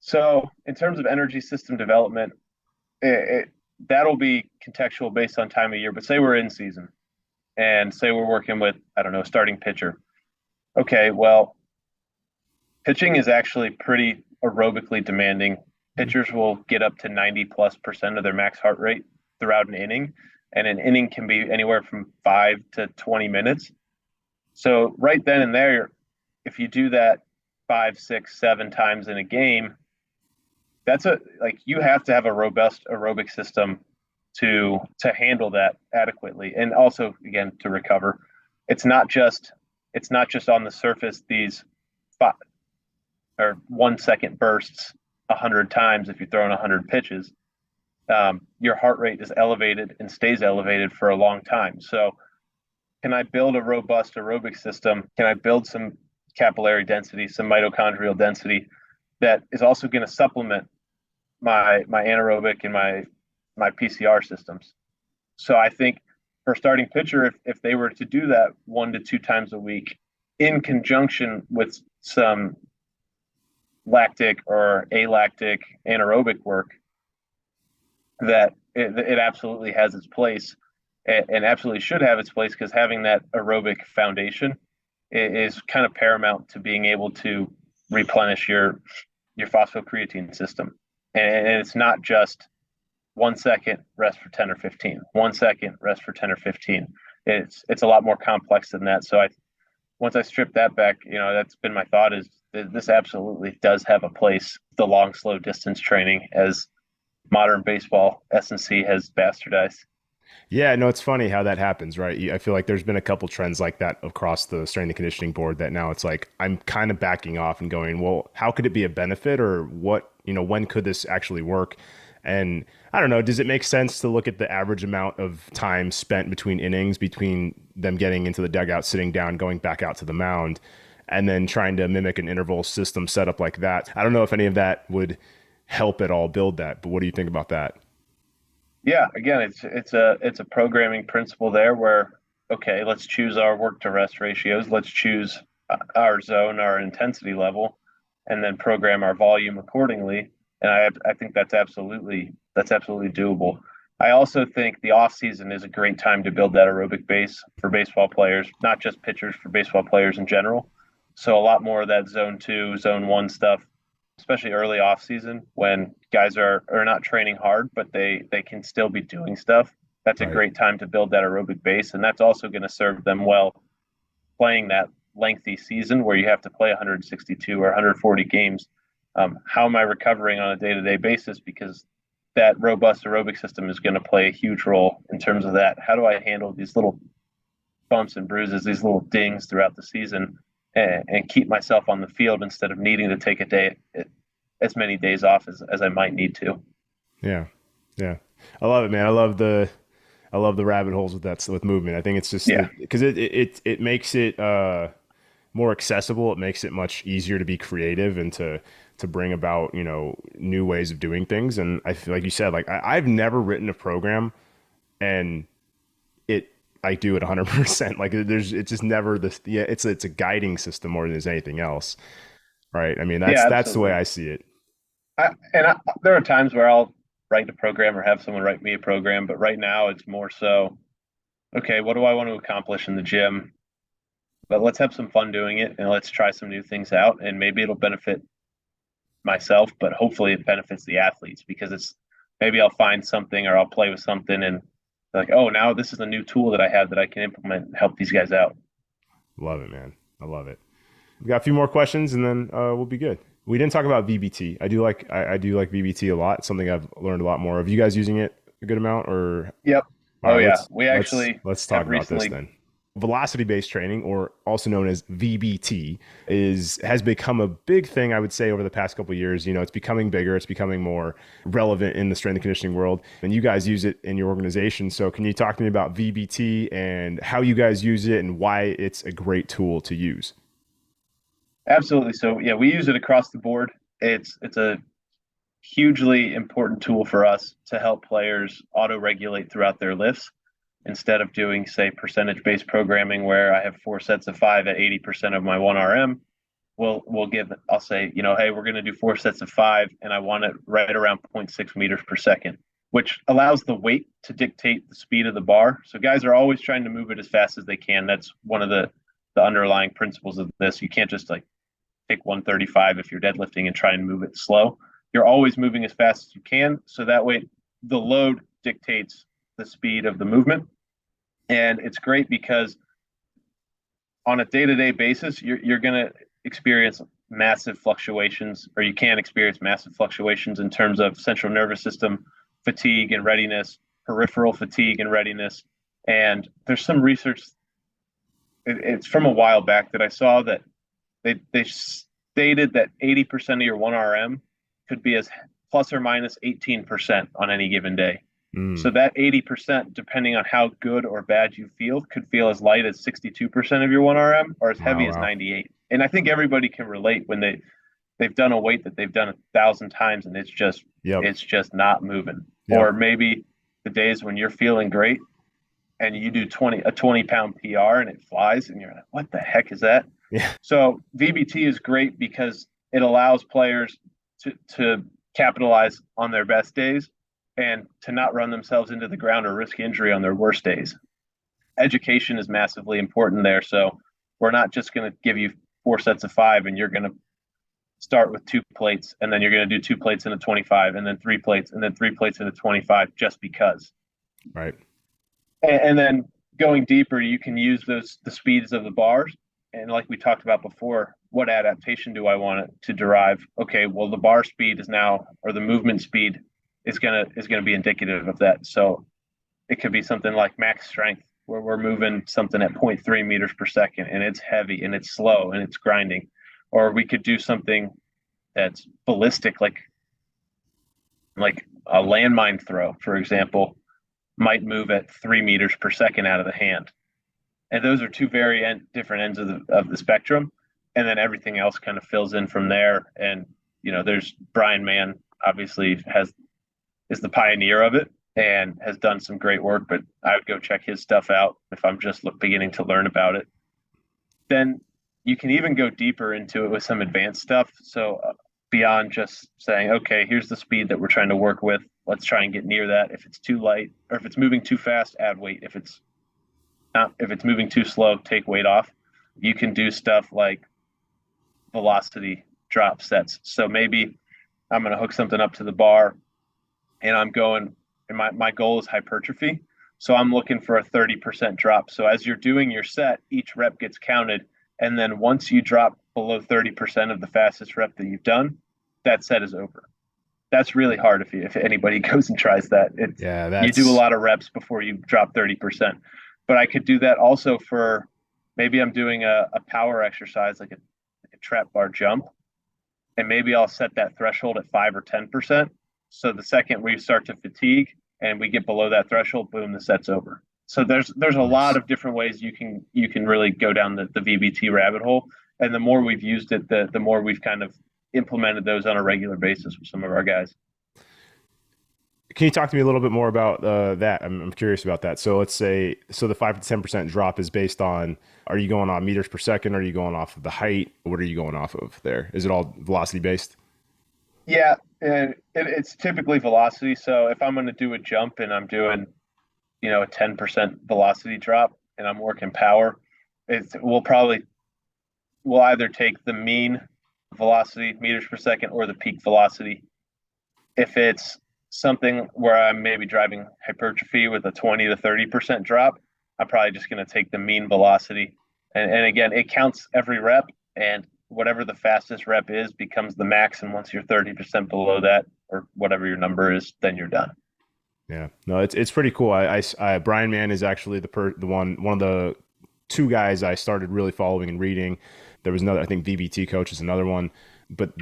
So in terms of energy system development, that'll be contextual based on time of year. But say we're in season and say we're working with, I don't know, a starting pitcher. Okay, well, pitching is actually pretty aerobically demanding. Pitchers will get up to 90+% of their max heart rate throughout an inning, and an inning can be anywhere from 5 to 20 minutes. So right then and there, if you do that 5, 6, 7 times in a game, that's a like you have to have a robust aerobic system to handle that adequately, and also again to recover. It's not just it's not just on the surface these or 1 second bursts 100 times if you're throwing 100 pitches, your heart rate is elevated and stays elevated for a long time. So, can I build a robust aerobic system? Can I build some capillary density, some mitochondrial density that is also going to supplement my anaerobic and my PCR systems? So I think for starting pitcher, if they were to do that 1 to 2 times a week in conjunction with some lactic or alactic anaerobic work, that it absolutely has its place and absolutely should have its place, because having that aerobic foundation is kind of paramount to being able to replenish your phosphocreatine system. And it's not just 1 second rest for 10 or 15, 1 second rest for 10 or 15. It's a lot more complex than that. So once I strip that back, that's been my thought, is this absolutely does have a place, the long, slow distance training, as modern baseball S&C has bastardized. Yeah, no, it's funny how that happens, right? I feel like there's been a couple trends like that across the strength and conditioning board that now it's like I'm kind of backing off and going, well, how could it be a benefit, or what, when could this actually work? And I don't know, does it make sense to look at the average amount of time spent between innings, between them getting into the dugout, sitting down, going back out to the mound, and then trying to mimic an interval system setup like that? I don't know if any of that would help at all build that, but what do you think about that? Yeah, again, it's a programming principle there where, okay, let's choose our work to rest ratios, let's choose our zone, our intensity level, and then program our volume accordingly. And I think that's absolutely doable. I also think the off season is a great time to build that aerobic base for baseball players, not just pitchers, for baseball players in general. So a lot more of that zone two, zone one stuff, especially early off season when guys are not training hard, but they can still be doing stuff. That's a Right. great time to build that aerobic base, and that's also going to serve them well playing that lengthy season where you have to play 162 or 140 games. How am I recovering on a day-to-day basis? Because that robust aerobic system is going to play a huge role in terms of that. How do I handle these little bumps and bruises, these little dings throughout the season, and keep myself on the field instead of needing to take a day, as many days off as I might need to. Yeah. Yeah. I love it, man. I love the rabbit holes with that, with movement. I think it's just Yeah, because it makes it more accessible. It makes it much easier to be creative and to bring about new ways of doing things. And I feel like you said, like I've never written a program and it I do it 100%. Like it's just never this. Yeah, it's a guiding system more than there's anything else, right? I mean yeah, that's the way absolutely. I see it. There are times where I'll write a program or have someone write me a program, but right now it's more so, okay, what do I want to accomplish in the gym? But let's have some fun doing it, and let's try some new things out, and maybe it'll benefit myself, but hopefully it benefits the athletes, because it's maybe I'll find something or I'll play with something and like, oh, now this is a new tool that I have that I can implement and help these guys out. Love it, man. I love it. We got a few more questions and then we'll be good. We didn't talk about VBT. I do like VBT a lot. It's something I've learned a lot more. Are you guys using it a good amount, or Yep. all Oh right, yeah. let's We let's actually let's talk have about this recently. then. Velocity based training, or also known as VBT, is has become a big thing, I would say, over the past couple of years. It's becoming bigger, it's becoming more relevant in the strength and conditioning world, and you guys use it in your organization. So can you talk to me about VBT and how you guys use it and why it's a great tool to use? Absolutely. So yeah, we use it across the board. It's a hugely important tool for us to help players auto regulate throughout their lifts instead of doing, say, percentage based programming where I have 4 sets of 5 at 80% of my 1 RM. I'll say, hey, we're going to do 4 sets of 5 and I want it right around zero point 0.6 meters per second, which allows the weight to dictate the speed of the bar. So guys are always trying to move it as fast as they can. That's one of the underlying principles of this. You can't just like take 135 if you're deadlifting and try and move it slow. You're always moving as fast as you can. So that way the load dictates the speed of the movement. And it's great because on a day-to-day basis, you're going to experience massive fluctuations, or you can experience massive fluctuations in terms of central nervous system fatigue and readiness, peripheral fatigue and readiness. And there's some research, it's from a while back, that I saw that they stated that 80% of your 1RM could be as plus or minus 18% on any given day. Mm. So that 80%, depending on how good or bad you feel, could feel as light as 62% of your 1RM or as Wow, heavy as wow. 98. And I think everybody can relate when they've done a weight that they've done 1,000 times and Yep. it's just not moving. Yep. Or maybe the days when you're feeling great and you do 20 pound PR and it flies and you're like, what the heck is that? Yeah. So VBT is great because it allows players to capitalize on their best days and to not run themselves into the ground or risk injury on their worst days. Education is massively important there. So we're not just going to give you 4 sets of 5 and you're going to start with 2 plates and then you're going to do 2 plates in a 25 and then 3 plates and then 3 plates in a 25 just because. Right. And then going deeper, you can use the speeds of the bars. And like we talked about before, what adaptation do I want it to derive? Okay, well the bar speed is now, or the movement speed is gonna be indicative of that. So it could be something like max strength, where we're moving something at 0.3 meters per second, and it's heavy and it's slow and it's grinding. Or we could do something that's ballistic, like a landmine throw, for example, might move at 3 meters per second out of the hand. And those are two very different ends of the spectrum. And then everything else kind of fills in from there. And there's Brian Mann, obviously is the pioneer of it and has done some great work. But I would go check his stuff out if I'm just beginning to learn about it. Then you can even go deeper into it with some advanced stuff. So beyond just saying, okay, here's the speed that we're trying to work with. Let's try and get near that. If it's too light or if it's moving too fast, add weight. If it's moving too slow, take weight off. You can do stuff like velocity drop sets. So maybe I'm going to hook something up to the bar and my goal is hypertrophy. So I'm looking for a 30% drop. So as you're doing your set, each rep gets counted. And then once you drop below 30% of the fastest rep that you've done, that set is over. That's really hard if anybody goes and tries that. Yeah, You do a that's lot of reps before you drop 30%. But I could do that also for maybe I'm doing a power exercise like a trap bar jump, and maybe I'll set that threshold at 5 or 10%. So the second we start to fatigue and we get below that threshold, boom, the set's over. So there's a lot nice. of different ways you can really go down the VBT rabbit hole. And the more we've used it, the more we've kind of implemented those on a regular basis with some of our guys. Can you talk to me a little bit more about that? I'm curious about that. So let's say, so the 5 to 10% drop is based on, are you going on meters per second? Are you going off of the height? What are you going off of there? Is it all velocity based? Yeah, and it's typically velocity. So if I'm going to do a jump and I'm doing, a 10% velocity drop and I'm working power, we'll either take the mean velocity meters per second or the peak velocity. If it's something where I'm maybe driving hypertrophy with a 20 to 30% drop, I'm probably just going to take the mean velocity. And again, it counts every rep, and whatever the fastest rep is becomes the max. And once you're 30% below that, or whatever your number is, then you're done. Yeah, no, it's pretty cool. Brian Mann is actually the one of the two guys I started really following and reading. There was another, I think VBT coach is another one, but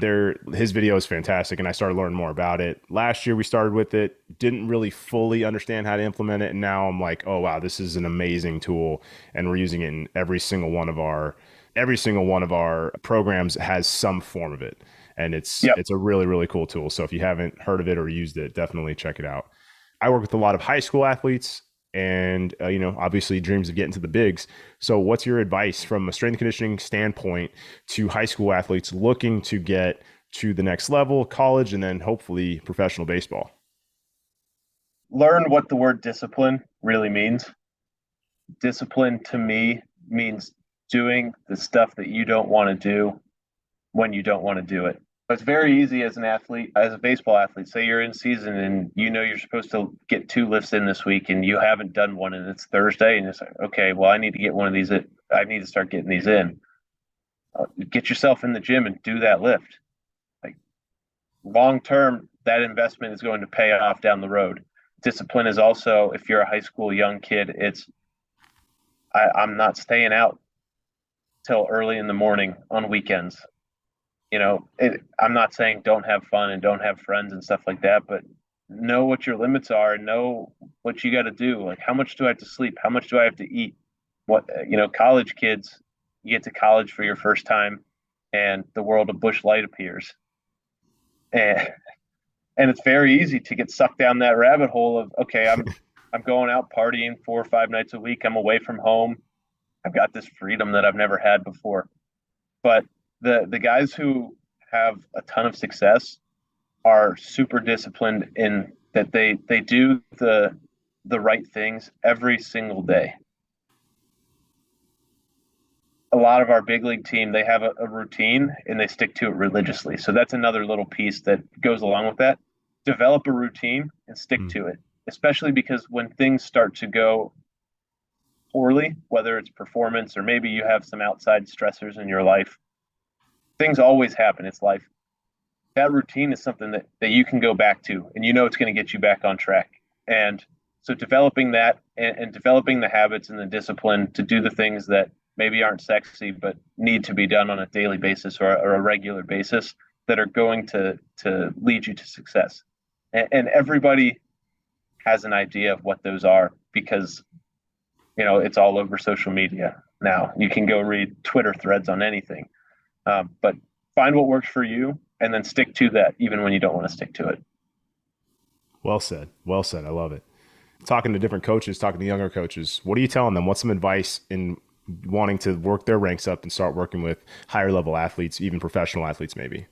his video is fantastic, and I started learning more about it. Last year we started with it, didn't really fully understand how to implement it, and now I'm like, oh wow, this is an amazing tool, and we're using it in every single one of our programs has some form of it, and Yep. it's a really really cool tool. So if you haven't heard of it or used it, definitely check it out. I work with a lot of high school athletes and, obviously dreams of getting to the bigs. So what's your advice from a strength and conditioning standpoint to high school athletes looking to get to the next level, college, and then hopefully professional baseball? Learn what the word discipline really means. Discipline to me means doing the stuff that you don't want to do when you don't want to do it. It's very easy as an athlete, as a baseball athlete. Say you're in season and you're supposed to get 2 lifts in this week and you haven't done one and it's Thursday and it's like, okay, well, I need to get one of these. I need to start getting these in. Get yourself in the gym and do that lift. Like long term, that investment is going to pay off down the road. Discipline is also, if you're a high school young kid, I'm not staying out till early in the morning on weekends. I'm not saying don't have fun and don't have friends and stuff like that, but know what your limits are and know what you got to do. Like, how much do I have to sleep? How much do I have to eat? College kids, you get to college for your first time and the world of Bush Light appears. And and it's very easy to get sucked down that rabbit hole of, okay, I'm going out partying 4 or 5 nights a week. I'm away from home. I've got this freedom that I've never had before. But the guys who have a ton of success are super disciplined in that they do the right things every single day. A lot of our big league team, they have a routine and they stick to it religiously. So that's another little piece that goes along with that. Develop a routine and stick to it, especially because when things start to go poorly, whether it's performance or maybe you have some outside stressors in your life, things always happen. It's life. That routine is something that you can go back to and it's going to get you back on track. And so developing that and developing the habits and the discipline to do the things that maybe aren't sexy but need to be done on a daily basis or a regular basis that are going to lead you to success. And everybody has an idea of what those are because it's all over social media now. You can go read Twitter threads on anything, but find what works for you and then stick to that even when you don't want to stick to it. Well said. Well said. I love it. Talking to different coaches, talking to younger coaches, what are you telling them? What's some advice in wanting to work their ranks up and start working with higher level athletes, even professional athletes, maybe?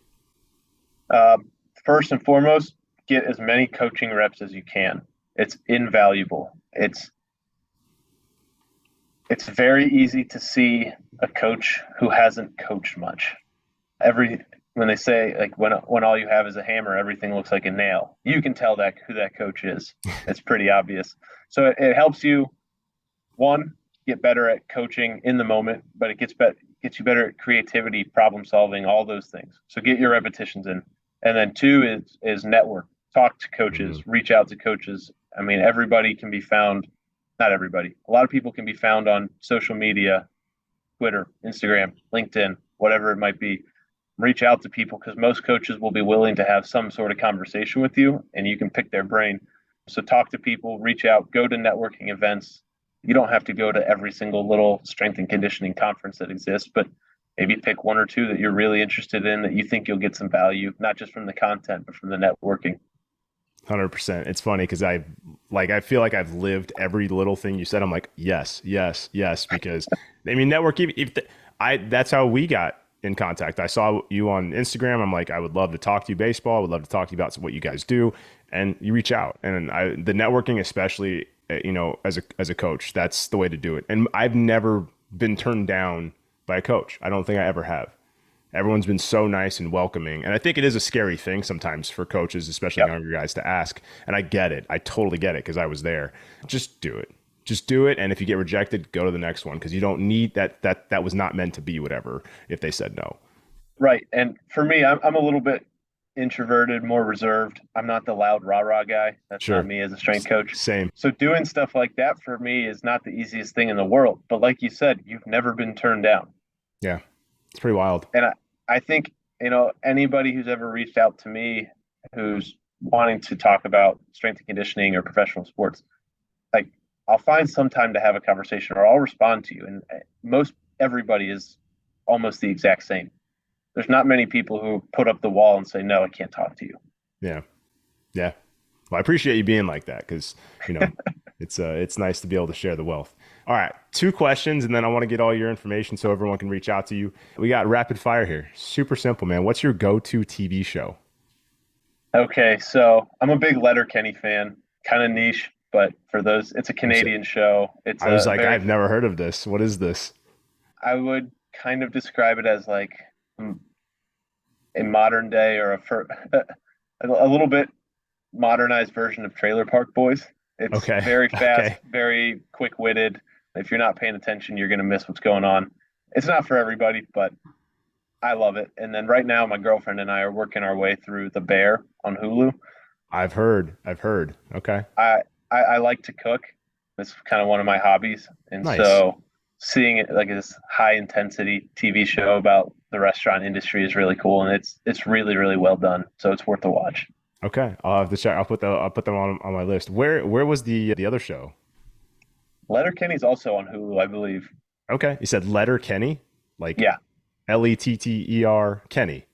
First and foremost, get as many coaching reps as you can. It's invaluable. It's very easy to see a coach who hasn't coached much. When they say like when all you have is a hammer, everything looks like a nail. You can tell that who that coach is. It's pretty obvious. So it helps you, one, get better at coaching in the moment, but it gets you better at creativity, problem solving, all those things. So get your repetitions in. And then two is network. Talk to coaches, reach out to coaches. I mean, everybody can be found, not everybody. A lot of people can be found on social media, Twitter, Instagram, LinkedIn, whatever it might be. Reach out to people because most coaches will be willing to have some sort of conversation with you and you can pick their brain. So talk to people, reach out, go to networking events. You don't have to go to every single little strength and conditioning conference that exists, but maybe pick one or two that you're really interested in that you think you'll get some value, not just from the content, but from the networking. 100%. It's funny because I feel like I've lived every little thing you said. I'm like, yes, yes, yes, because I mean, networking. That's how we got in contact. I saw you on Instagram. I'm like, I would love to talk to you baseball. I would love to talk to you about what you guys do, and you reach out. And the networking, especially, as a coach, that's the way to do it. And I've never been turned down by a coach. I don't think I ever have. Everyone's been so nice and welcoming. And I think it is a scary thing sometimes for coaches, especially younger guys, to ask. And I get it. I totally get it because I was there. Just do it. Just do it. And if you get rejected, go to the next one because you don't need that. That was not meant to be whatever if they said no. Right. And for me, I'm a little bit introverted, more reserved. I'm not the loud rah-rah guy. That's Sure. not me as a strength coach. Same. So doing stuff like that for me is not the easiest thing in the world. But like you said, you've never been turned down. Yeah. It's pretty wild. And I think, anybody who's ever reached out to me who's wanting to talk about strength and conditioning or professional sports, like I'll find some time to have a conversation or I'll respond to you. And most everybody is almost the exact same. There's not many people who put up the wall and say, no, I can't talk to you. Yeah. Yeah. Well, I appreciate you being like that because, it's nice to be able to share the wealth. All right. 2 questions, and then I want to get all your information so everyone can reach out to you. We got rapid fire here. Super simple, man. What's your go-to TV show? Okay. So I'm a big Letterkenny fan, kind of niche, but for those, it's a Canadian show. It's I was like, I've never heard of this. What is this? I would kind of describe it as like a modern day or a little bit modernized version of Trailer Park Boys. It's very fast, very quick-witted. If you're not paying attention, you're going to miss what's going on. It's not for everybody, but I love it. And then right now, my girlfriend and I are working our way through The Bear on Hulu. I've heard. Okay. I like to cook. It's kind of one of my hobbies. And Nice. so seeing it like this high intensity TV show about the restaurant industry is really cool, and it's really really well done. So it's worth a watch. Okay, I'll have to check. I'll put them on my list. Where was the other show? Letterkenny's also on Hulu, I believe. Okay, you said Letter Kenny, like Yeah, Letter Kenny.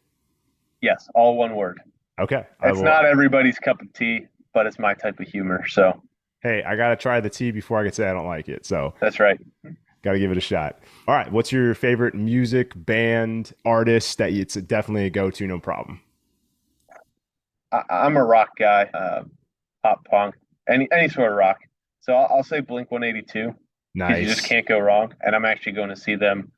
yes, all one word. Okay, I It's will. not everybody's cup of tea, but it's my type of humor. So Hey, I gotta try the tea before I can say I don't like it. So that's right. gotta give it a shot. All right, what's your favorite music band artist that it's definitely a go to, no problem. I'm a rock guy, pop punk, any sort of rock. So I'll say Blink 182 because you just Nice. can't go wrong. And I'm actually going to see them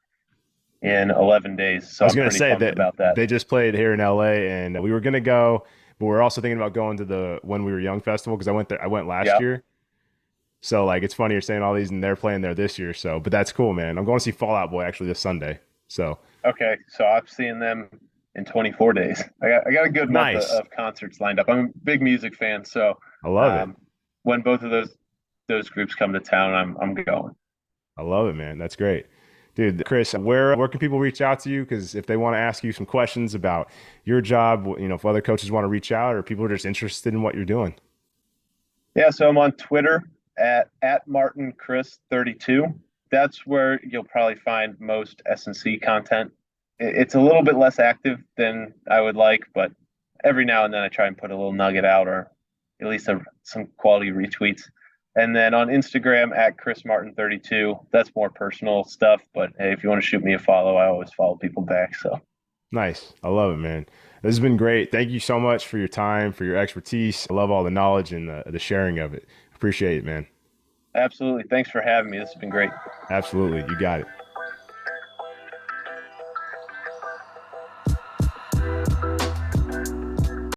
in 11 days, I so was I'm gonna pretty say pumped that about that. they just played here in LA, and we were gonna go, but we're also thinking about going to the When We Were Young festival because I went there. I went last Yeah. year, so like it's funny you're saying all these, and they're playing there this year. So, but that's cool, man. I'm going to see Fall Out Boy actually this Sunday. So Okay. So I'm seeing them in 24 days. I got a good month nice. of concerts lined up. I'm a big music fan, so I love it. um, when both of those groups come to town, I'm going. I love it, man. That's great. Dude, Chris, where can people reach out to you? Because if they want to ask you some questions about your job, if other coaches want to reach out or people are just interested in what you're doing. Yeah. So I'm on Twitter at Martin Chris 32. That's where you'll probably find most S&C content. It's a little bit less active than I would like, but every now and then I try and put a little nugget out or at least some quality retweets. And then on Instagram at Chris Martin 32, that's more personal stuff. But hey, if you want to shoot me a follow, I always follow people back. So Nice. I love it, man. This has been great. Thank you so much for your time, for your expertise. I love all the knowledge and the sharing of it. Appreciate it, man. absolutely. Thanks for having me. This has been great. Absolutely. You got it.